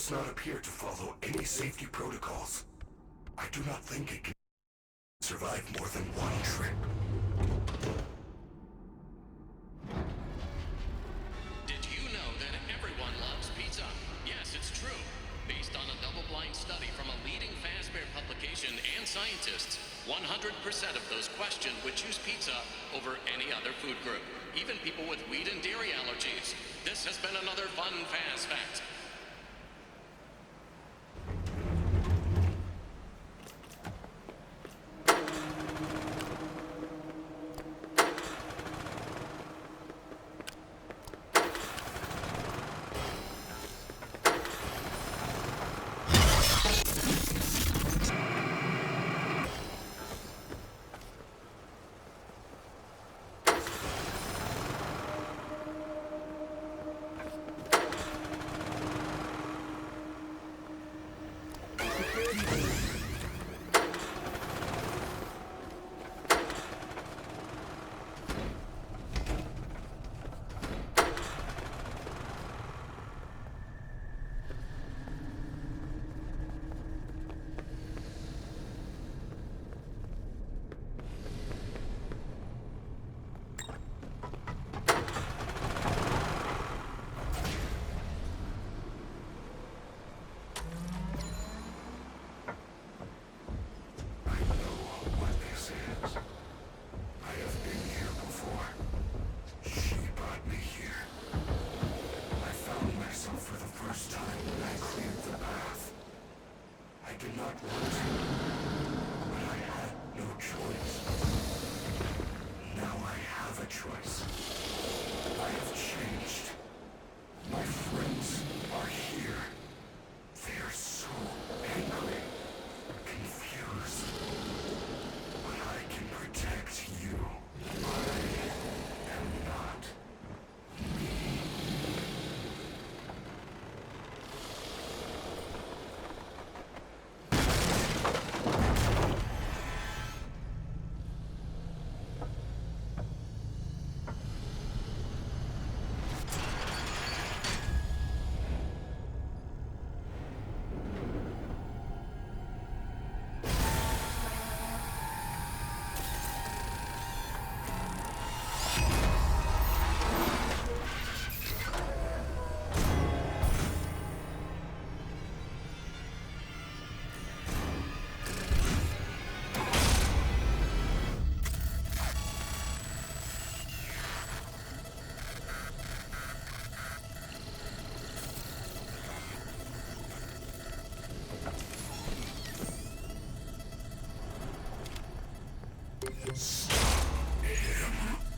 does not appear to follow any safety protocols. I do not think it can survive more than one trip. Did you know that everyone loves pizza? Yes, it's true. Based on a double-blind study from a leading Fazbear publication and scientists, 100% of those questioned would choose pizza over any other food group, even people with wheat and dairy allergies. This has been another fun Faz Fact.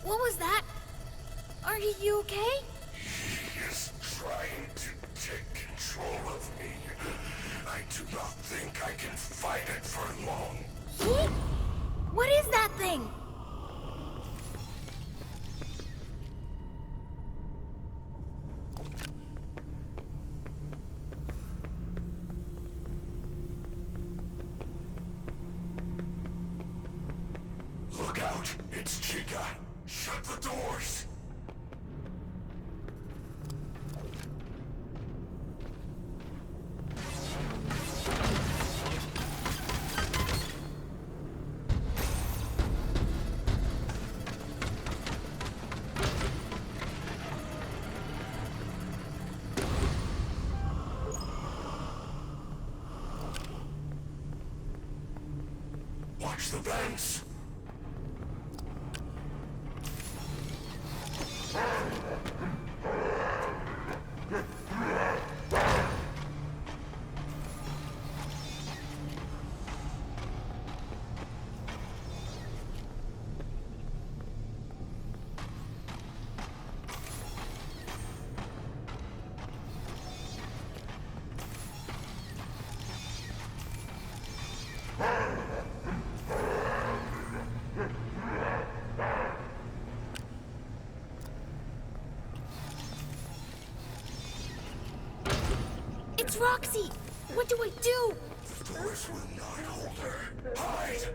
What was that? Are you okay? He is trying to take control of me. I do not think I can fight it for long. He? What is that thing? Look out! It's Chica! Shut the doors! Watch the vents! It's Roxy! What do I do? The doors will not hold her. Hide!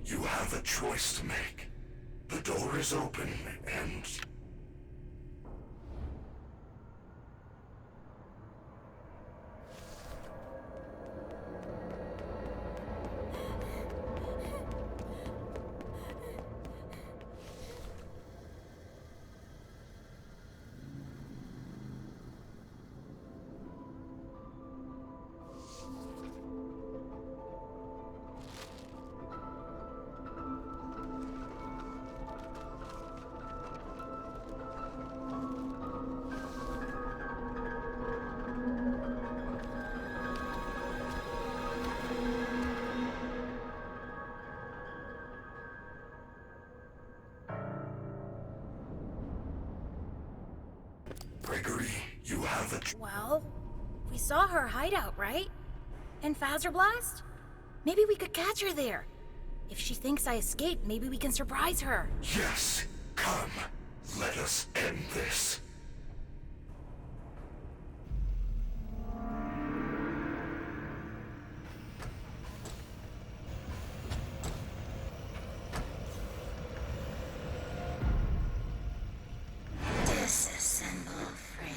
you have a choice to make. The door is open, and... Gregory, you have a... Well, we saw her hideout, right? In Fazer Blast? Maybe we could catch her there. If she thinks I escaped, maybe we can surprise her. Yes, come. Let us end this. Disassemble, Freddy.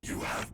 You have...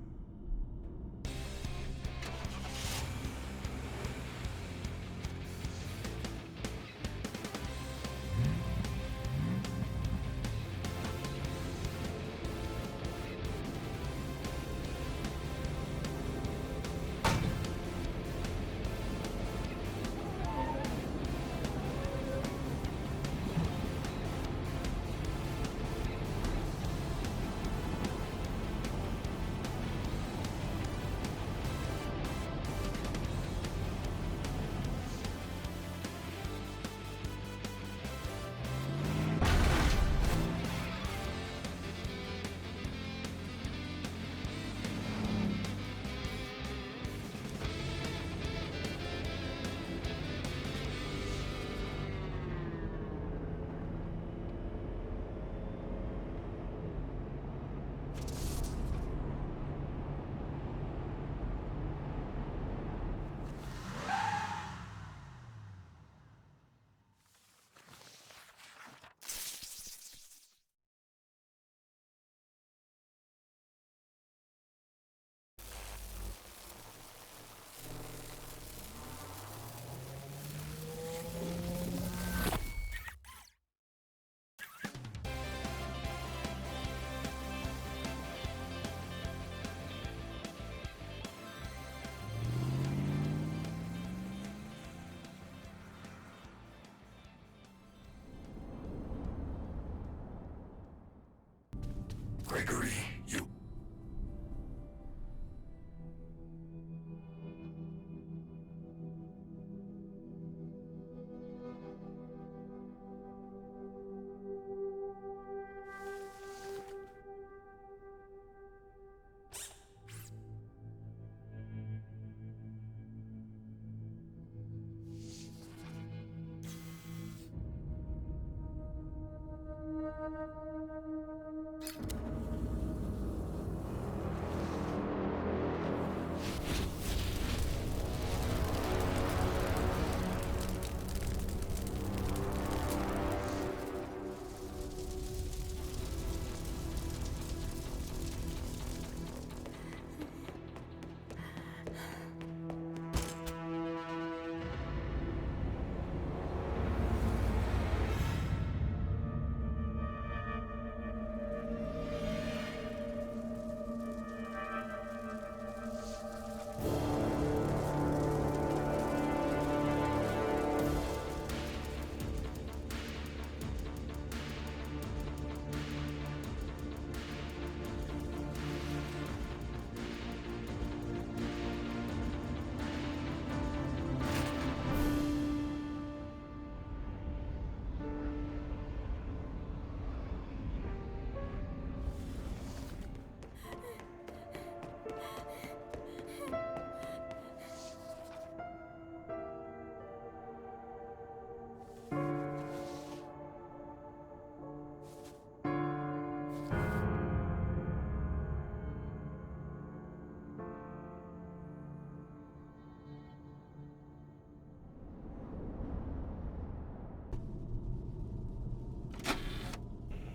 Gregory, you...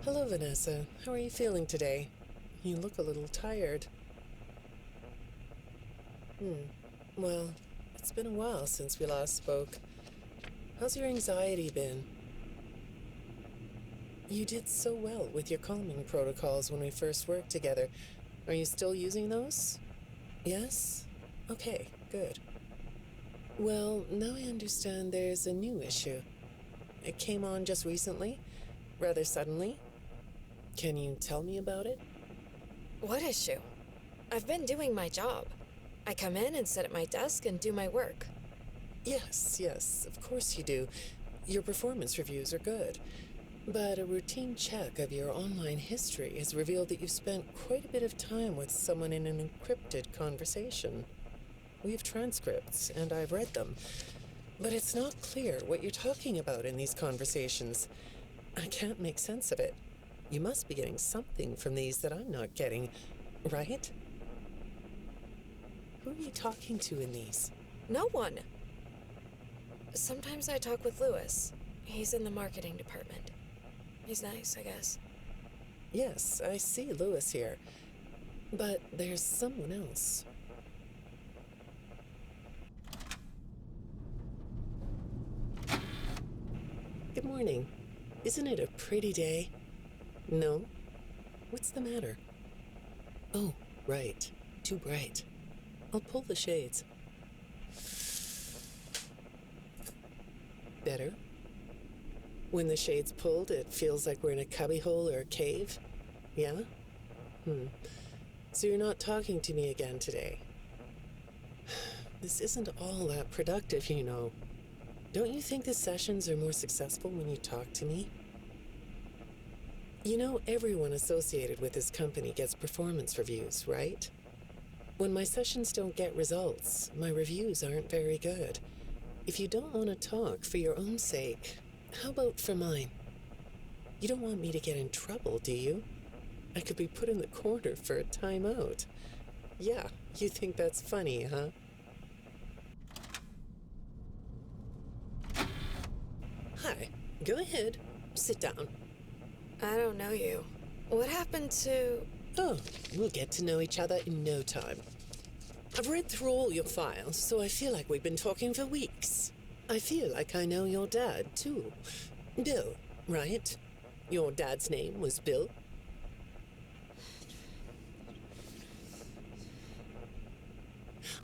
Hello, Vanessa. How are you feeling today? You look a little tired. Well, it's been a while since we last spoke. How's your anxiety been? You did so well with your calming protocols when we first worked together. Are you still using those? Yes? Okay, good. Well, now I understand there's a new issue. It came on just recently, rather suddenly. Can you tell me about it? What issue? I've been doing my job. I come in and sit at my desk and do my work. Yes, of course you do. Your performance reviews are good. But a routine check of your online history has revealed that you've spent quite a bit of time with someone in an encrypted conversation. We have transcripts, and I've read them. But it's not clear what you're talking about in these conversations. I can't make sense of it. You must be getting something from these that I'm not getting, right? Who are you talking to in these? No one. Sometimes I talk with Lewis. He's in the marketing department. He's nice, I guess. Yes, I see Lewis here. But there's someone else. Good morning. Isn't it a pretty day? No? What's the matter? Oh, right. Too bright. I'll pull the shades. Better? When the shade's pulled, it feels like we're in a cubbyhole or a cave? Yeah? So you're not talking to me again today? This isn't all that productive, you know. Don't you think the sessions are more successful when you talk to me? You know, everyone associated with this company gets performance reviews, right? When my sessions don't get results, my reviews aren't very good. If you don't want to talk for your own sake, how about for mine? You don't want me to get in trouble, do you? I could be put in the corner for a timeout. Yeah, you think that's funny, huh? Hi, go ahead. Sit down. I don't know you. What happened to... Oh, we'll get to know each other in no time. I've read through all your files, so I feel like we've been talking for weeks. I feel like I know your dad, too. Bill, right? Your dad's name was Bill?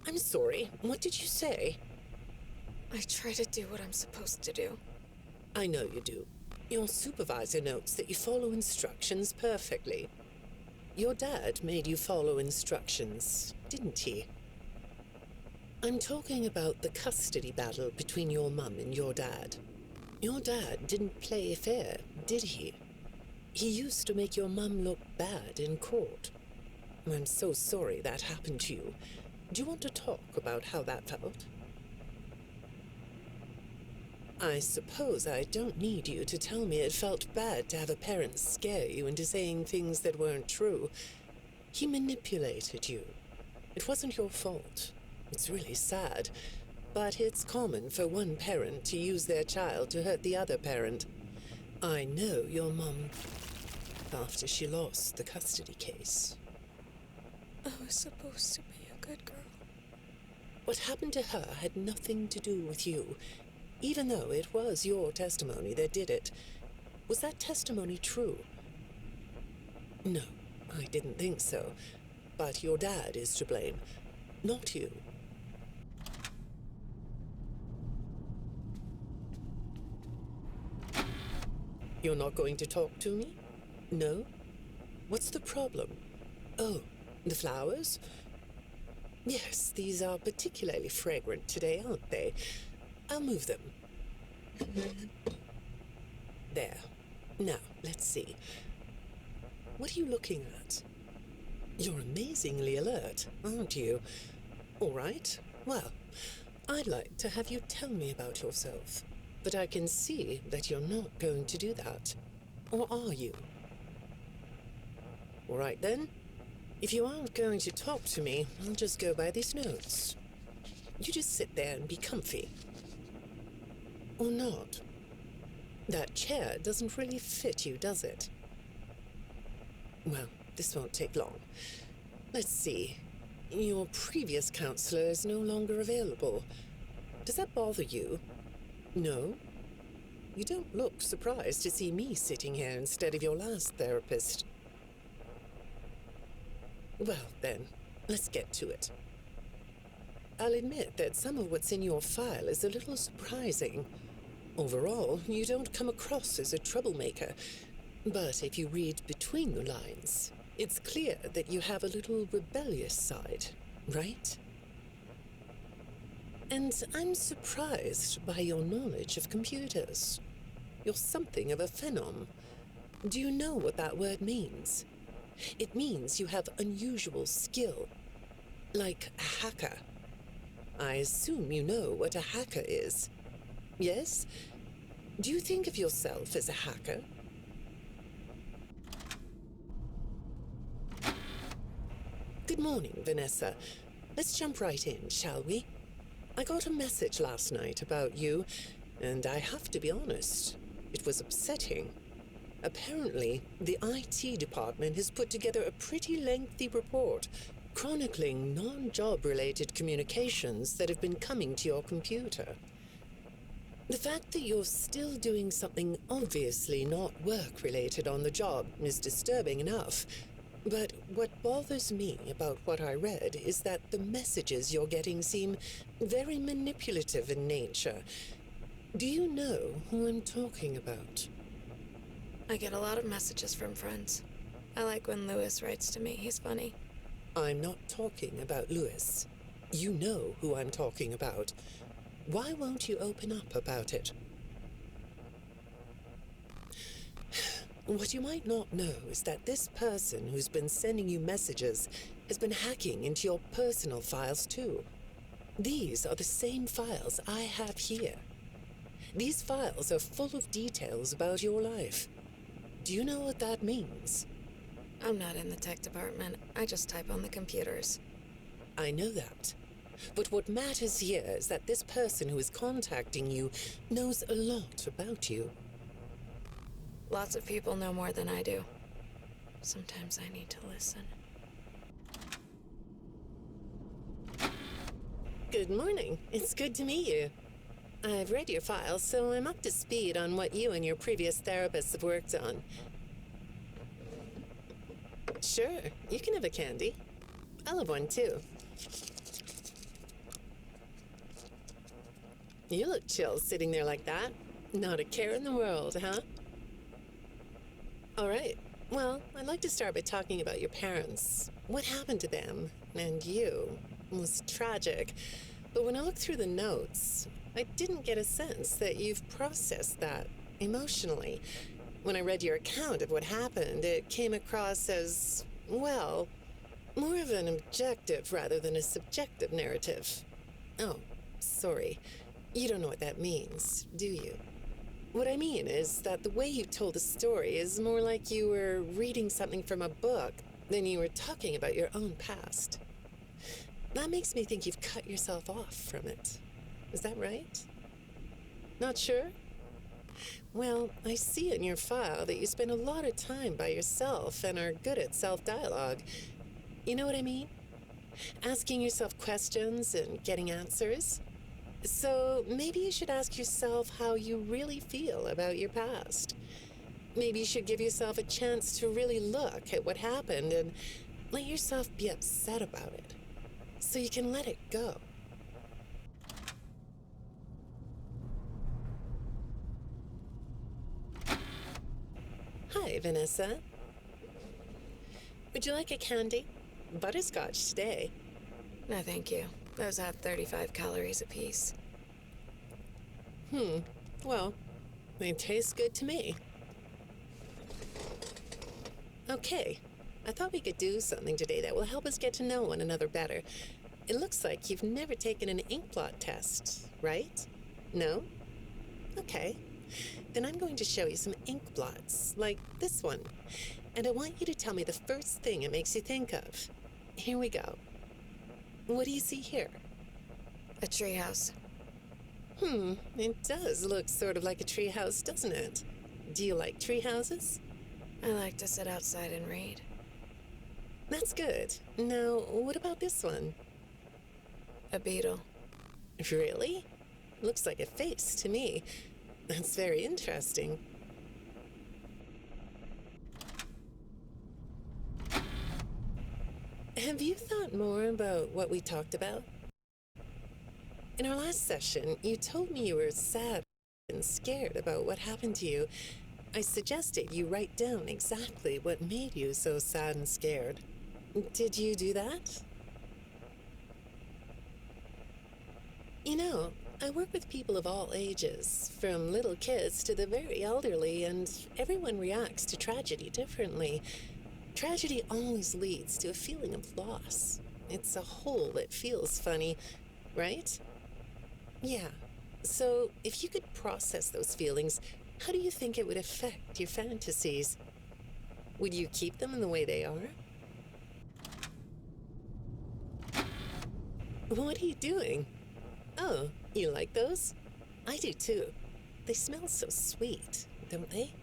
I'm sorry, what did you say? I try to do what I'm supposed to do. I know you do. Your supervisor notes that you follow instructions perfectly. Your dad made you follow instructions, didn't he? I'm talking about the custody battle between your mum and your dad. Your dad didn't play fair, did he? He used to make your mum look bad in court. I'm so sorry that happened to you. Do you want to talk about how that felt? I suppose I don't need you to tell me it felt bad to have a parent scare you into saying things that weren't true. He manipulated you. It wasn't your fault. It's really sad, but it's common for one parent to use their child to hurt the other parent. I know your mum after she lost the custody case. I was supposed to be a good girl. What happened to her had nothing to do with you, even though it was your testimony that did it. Was that testimony true? No, I didn't think so. But your dad is to blame, not you. You're not going to talk to me? No? What's the problem? Oh, the flowers? Yes, these are particularly fragrant today, aren't they? I'll move them. There. Now, let's see. What are you looking at? You're amazingly alert, aren't you? All right. Well, I'd like to have you tell me about yourself. But I can see that you're not going to do that. Or are you? All right, then. If you aren't going to talk to me, I'll just go by these notes. You just sit there and be comfy. Or not. That chair doesn't really fit you, does it? Well, this won't take long. Let's see. Your previous counselor is no longer available. Does that bother you? No? You don't look surprised to see me sitting here instead of your last therapist. Well, then, let's get to it. I'll admit that some of what's in your file is a little surprising. Overall, you don't come across as a troublemaker. But if you read between the lines, it's clear that you have a little rebellious side, right? And I'm surprised by your knowledge of computers. You're something of a phenom. Do you know what that word means? It means you have unusual skill, like a hacker. I assume you know what a hacker is. Yes? Do you think of yourself as a hacker? Good morning, Vanessa. Let's jump right in, shall we? I got a message last night about you, and I have to be honest, it was upsetting. Apparently, the IT department has put together a pretty lengthy report chronicling non-job related communications that have been coming to your computer. The fact that you're still doing something obviously not work-related on the job is disturbing enough, but what bothers me about what I read is that the messages you're getting seem very manipulative in nature. Do you know who I'm talking about? I get a lot of messages from friends. I like when Lewis writes to me. He's funny. I'm not talking about Lewis. You know who I'm talking about. Why won't you open up about it? What you might not know is that this person who's been sending you messages has been hacking into your personal files too. These are the same files I have here. These files are full of details about your life. Do you know what that means? I'm not in the tech department. I just type on the computers. I know that. But what matters here is that this person who is contacting you knows a lot about you. Lots of people know more than I do. Sometimes I need to listen. Good morning. It's good to meet you. I've read your file, so I'm up to speed on what you and your previous therapists have worked on. Sure, you can have a candy. I'll have one too. You look chill sitting there like that. Not a care in the world, huh? All right. Well, I'd like to start by talking about your parents. What happened to them and you was tragic. But when I looked through the notes, I didn't get a sense that you've processed that emotionally. When I read your account of what happened, it came across as, well, more of an objective rather than a subjective narrative. Oh, sorry. You don't know what that means, do you? What I mean is that the way you told the story is more like you were reading something from a book than you were talking about your own past. That makes me think you've cut yourself off from it. Is that right? Not sure? Well, I see in your file that you spend a lot of time by yourself and are good at self-dialogue. You know what I mean? Asking yourself questions and getting answers. So maybe you should ask yourself how you really feel about your past. Maybe you should give yourself a chance to really look at what happened and let yourself be upset about it, so you can let it go. Hi, Vanessa. Would you like a candy? Butterscotch today. No, thank you. Those have 35 calories apiece. Well, they taste good to me. Okay, I thought we could do something today that will help us get to know one another better. It looks like you've never taken an ink blot test, right? No? Okay. Then I'm going to show you some ink blots, like this one. And I want you to tell me the first thing it makes you think of. Here we go. What do you see here? A treehouse. It does look sort of like a treehouse, doesn't it? Do you like treehouses? I like to sit outside and read. That's good. Now, what about this one? A beetle. Really? Looks like a face to me. That's very interesting. Have you thought more about what we talked about? In our last session, you told me you were sad and scared about what happened to you. I suggested you write down exactly what made you so sad and scared. Did you do that? You know, I work with people of all ages, from little kids to the very elderly, and everyone reacts to tragedy differently. Tragedy always leads to a feeling of loss. It's a hole that feels funny, right? Yeah. So, if you could process those feelings, how do you think it would affect your fantasies? Would you keep them in the way they are? What are you doing? Oh, you like those? I do too. They smell so sweet, don't they?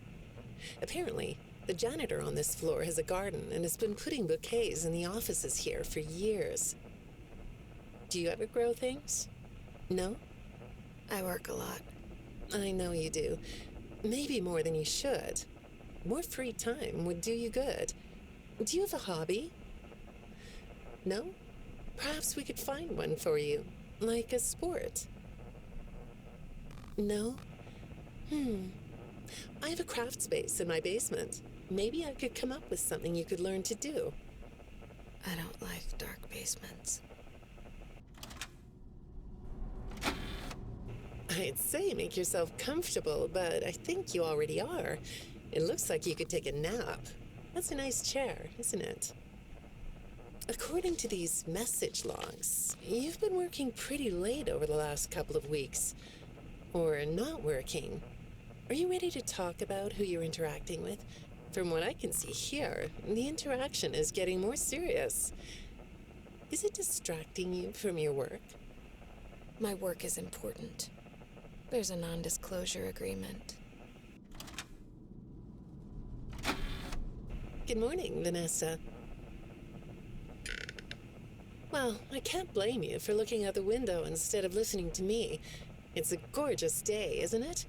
Apparently, the janitor on this floor has a garden and has been putting bouquets in the offices here for years. Do you ever grow things? No? I work a lot. I know you do. Maybe more than you should. More free time would do you good. Do you have a hobby? No? Perhaps we could find one for you, like a sport. No? I have a craft space in my basement. Maybe I could come up with something you could learn to do. I don't like dark basements. I'd say make yourself comfortable, but I think you already are. It looks like you could take a nap. That's a nice chair, isn't it? According to these message logs, you've been working pretty late over the last couple of weeks. Or not working. Are you ready to talk about who you're interacting with? From what I can see here, the interaction is getting more serious. Is it distracting you from your work? My work is important. There's a non-disclosure agreement. Good morning, Vanessa. Well, I can't blame you for looking out the window instead of listening to me. It's a gorgeous day, isn't it?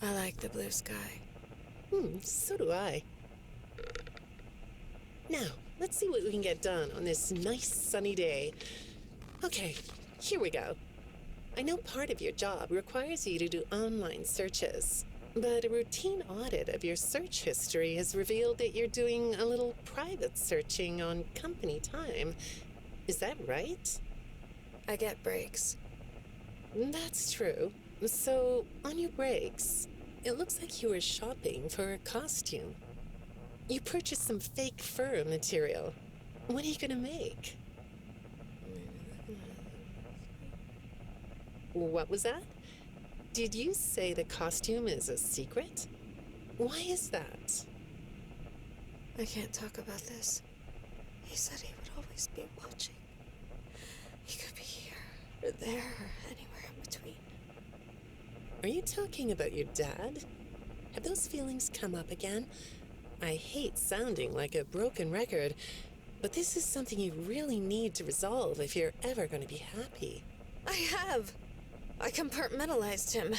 I like the blue sky. So do I. Now, let's see what we can get done on this nice sunny day. Okay, here we go. I know part of your job requires you to do online searches, but a routine audit of your search history has revealed that you're doing a little private searching on company time. Is that right? I get breaks. That's true. So, on your breaks, it looks like you were shopping for a costume. You purchased some fake fur material. What are you gonna make? What was that? Did you say the costume is a secret? Why is that? I can't talk about this. He said he would always be watching. He could be here, or there, or anywhere in between. Are you talking about your dad? Have those feelings come up again? I hate sounding like a broken record, but this is something you really need to resolve if you're ever going to be happy. I have. I compartmentalized him.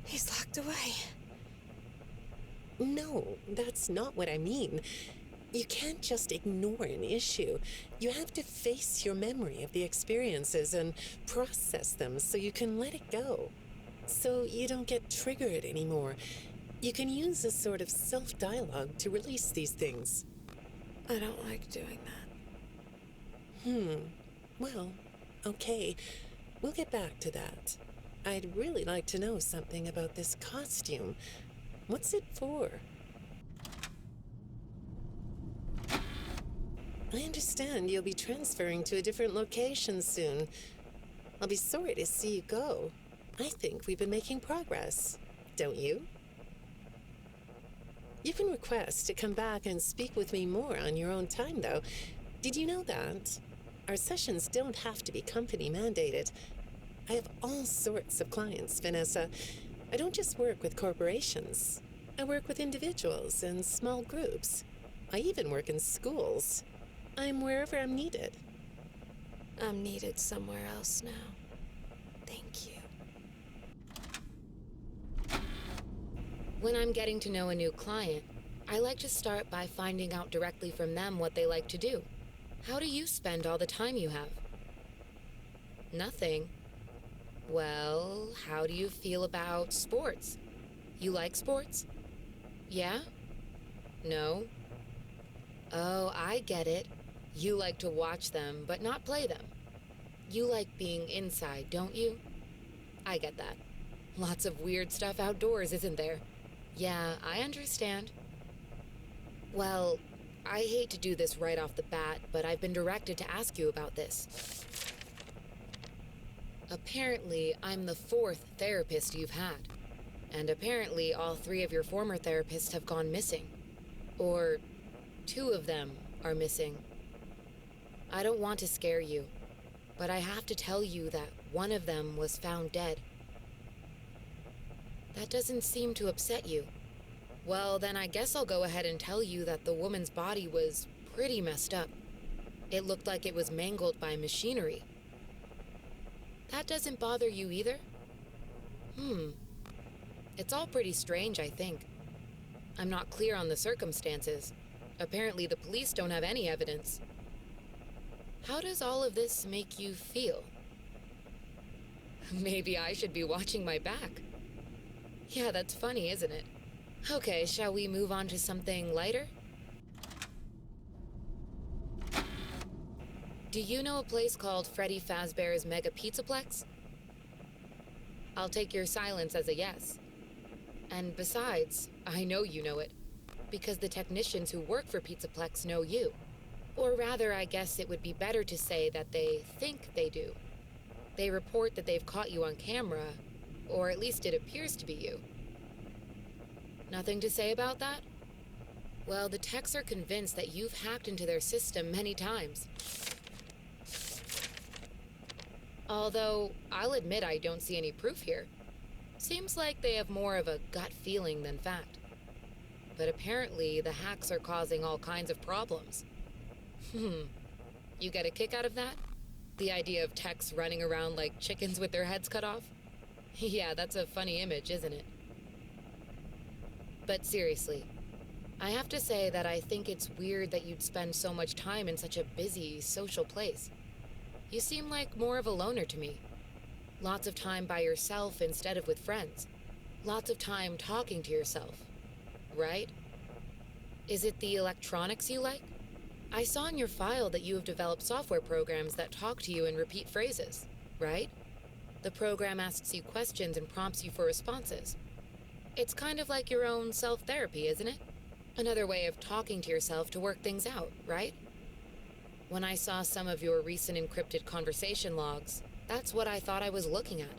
He's locked away. No, that's not what I mean. You can't just ignore an issue. You have to face your memory of the experiences and process them so you can let it go. So you don't get triggered anymore. You can use a sort of self-dialogue to release these things. I don't like doing that. Well, okay. We'll get back to that. I'd really like to know something about this costume. What's it for? I understand you'll be transferring to a different location soon. I'll be sorry to see you go. I think we've been making progress, don't you? You can request to come back and speak with me more on your own time, though. Did you know that? Our sessions don't have to be company mandated. I have all sorts of clients, Vanessa. I don't just work with corporations. I work with individuals and small groups. I even work in schools. I'm wherever I'm needed. I'm needed somewhere else now. Thank you. When I'm getting to know a new client, I like to start by finding out directly from them what they like to do. How do you spend all the time you have? Nothing. Well, how do you feel about sports? You like sports? Yeah? No? Oh, I get it. You like to watch them, but not play them. You like being inside, don't you? I get that. Lots of weird stuff outdoors, isn't there? Yeah, I understand. Well, I hate to do this right off the bat, but I've been directed to ask you about this. Apparently, I'm the 4th therapist you've had. And apparently, all 3 of your former therapists have gone missing. Or 2 of them are missing. I don't want to scare you, but I have to tell you that one of them was found dead. That doesn't seem to upset you. Well, then I guess I'll go ahead and tell you that the woman's body was pretty messed up. It looked like it was mangled by machinery. That doesn't bother you either? It's all pretty strange, I think. I'm not clear on the circumstances. Apparently the police don't have any evidence. How does all of this make you feel? Maybe I should be watching my back. Yeah, that's funny, isn't it? Okay, shall we move on to something lighter? Do you know a place called Freddy Fazbear's Mega Pizzaplex? I'll take your silence as a yes. And besides, I know you know it, because the technicians who work for Pizzaplex know you. Or rather, I guess it would be better to say that they think they do. They report that they've caught you on camera, or at least it appears to be you. Nothing to say about that? Well, the techs are convinced that you've hacked into their system many times. Although, I'll admit I don't see any proof here. Seems like they have more of a gut feeling than fact. But apparently, the hacks are causing all kinds of problems. You get a kick out of that? The idea of techs running around like chickens with their heads cut off? Yeah, that's a funny image, isn't it? But seriously, I have to say that I think it's weird that you'd spend so much time in such a busy, social place. You seem like more of a loner to me. Lots of time by yourself instead of with friends. Lots of time talking to yourself. Right? Is it the electronics you like? I saw in your file that you have developed software programs that talk to you in repeat phrases, right? The program asks you questions and prompts you for responses. It's kind of like your own self-therapy, isn't it? Another way of talking to yourself to work things out, right? When I saw some of your recent encrypted conversation logs, that's what I thought I was looking at.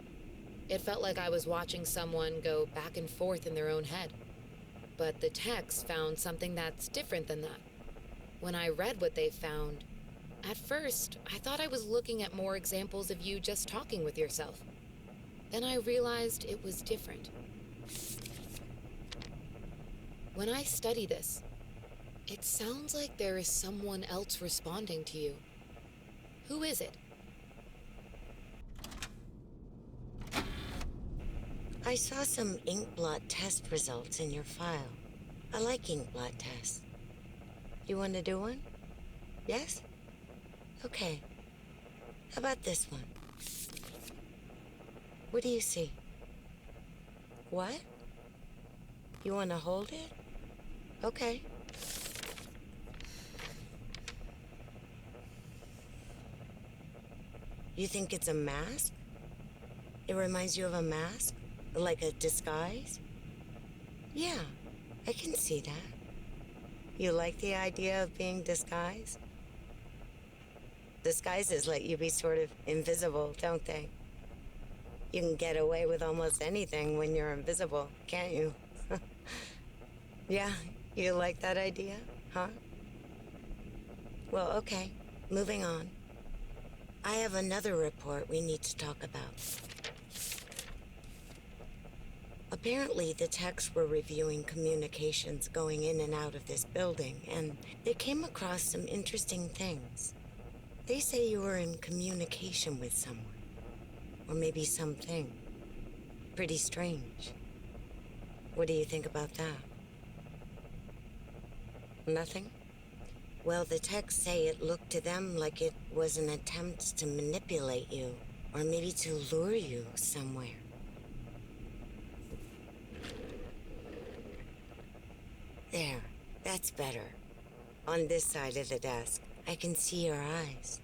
It felt like I was watching someone go back and forth in their own head. But the techs found something that's different than that. When I read what they found, at first, I thought I was looking at more examples of you just talking with yourself. Then I realized it was different. When I study this, it sounds like there is someone else responding to you. Who is it? I saw some ink blot test results in your file. I like ink blot tests. You want to do one? Yes? Okay. How about this one? What do you see? What? You want to hold it? Okay. You think it's a mask? It reminds you of a mask? Like a disguise? Yeah, I can see that. You like the idea of being disguised? Disguises let you be sort of invisible, don't they? You can get away with almost anything when you're invisible, can't you? Yeah, you like that idea, huh? Well, okay, moving on. I have another report we need to talk about. Apparently, the techs were reviewing communications going in and out of this building, and they came across some interesting things. They say you were in communication with someone, or maybe something. Pretty strange. What do you think about that? Nothing? Well, the techs say it looked to them like it was an attempt to manipulate you, or maybe to lure you somewhere. There, that's better. On this side of the desk, I can see your eyes.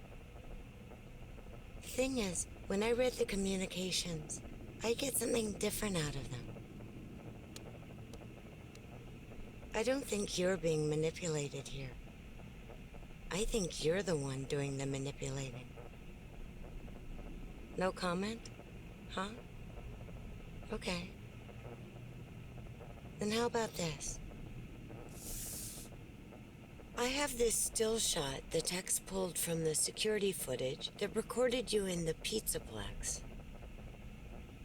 The thing is, when I read the communications, I get something different out of them. I don't think you're being manipulated here. I think you're the one doing the manipulating. No comment? Huh? Okay. Then how about this? I have this still shot the techs pulled from the security footage that recorded you in the Pizzaplex.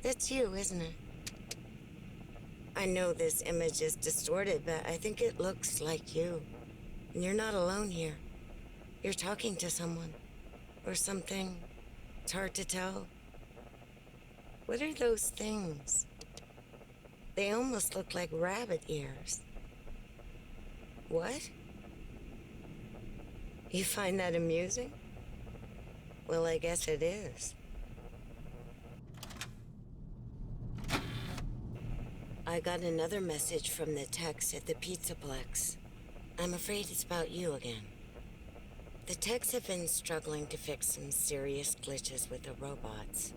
That's you, isn't it? I know this image is distorted, but I think it looks like you. And you're not alone here. You're talking to someone. Or something. It's hard to tell. What are those things? They almost look like rabbit ears. What? You find that amusing? Well, I guess it is. I got another message from the techs at the Pizzaplex. I'm afraid it's about you again. The techs have been struggling to fix some serious glitches with the robots.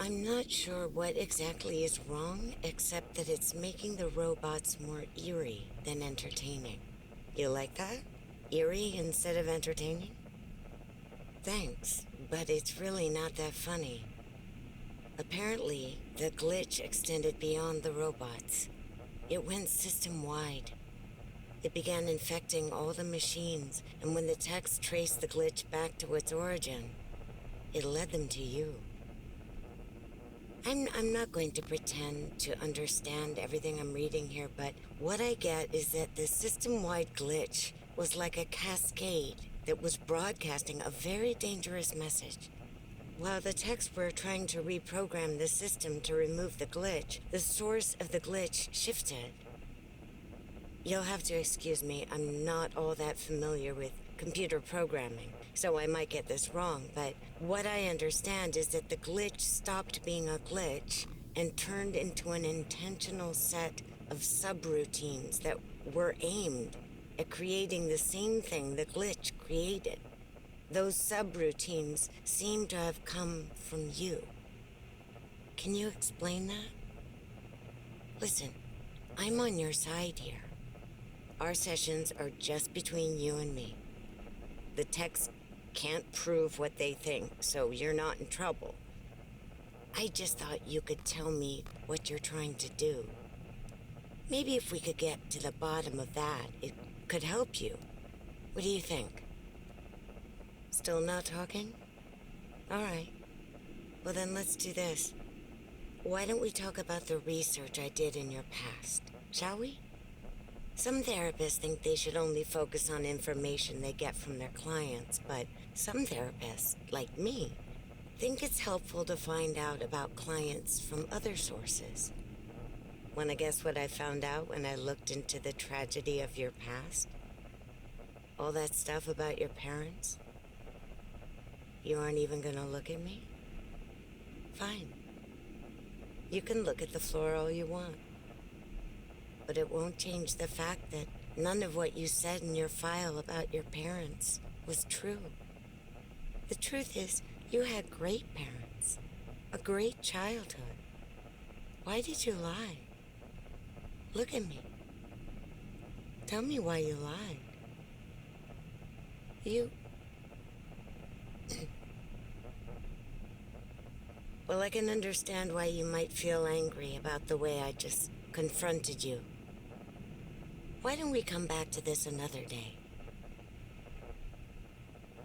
I'm not sure what exactly is wrong, except that it's making the robots more eerie than entertaining. You like that? Eerie instead of entertaining? Thanks, but it's really not that funny. Apparently, the glitch extended beyond the robots. It went system-wide. It began infecting all the machines, and when the techs traced the glitch back to its origin, it led them to you. I'm not going to pretend to understand everything I'm reading here, but what I get is that the system-wide glitch was like a cascade that was broadcasting a very dangerous message. While the techs were trying to reprogram the system to remove the glitch, the source of the glitch shifted. You'll have to excuse me, I'm not all that familiar with computer programming, so I might get this wrong, but what I understand is that the glitch stopped being a glitch and turned into an intentional set of subroutines that were aimed at creating the same thing the glitch created. Those subroutines seem to have come from you. Can you explain that? Listen, I'm on your side here. Our sessions are just between you and me. The techs can't prove what they think, so you're not in trouble. I just thought you could tell me what you're trying to do. Maybe if we could get to the bottom of that, it could help you. What do you think? Still not talking? All right. Well, then let's do this. Why don't we talk about the research I did in your past, shall we? Some therapists think they should only focus on information they get from their clients, but some therapists, like me, think it's helpful to find out about clients from other sources. Wanna guess what I found out when I looked into the tragedy of your past? All that stuff about your parents? You aren't even gonna look at me? Fine. You can look at the floor all you want. But it won't change the fact that none of what you said in your file about your parents was true. The truth is, you had great parents, a great childhood. Why did you lie? Look at me. Tell me why you lied. Well, I can understand why you might feel angry about the way I just confronted you. Why don't we come back to this another day?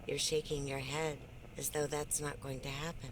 You're shaking your head as though that's not going to happen.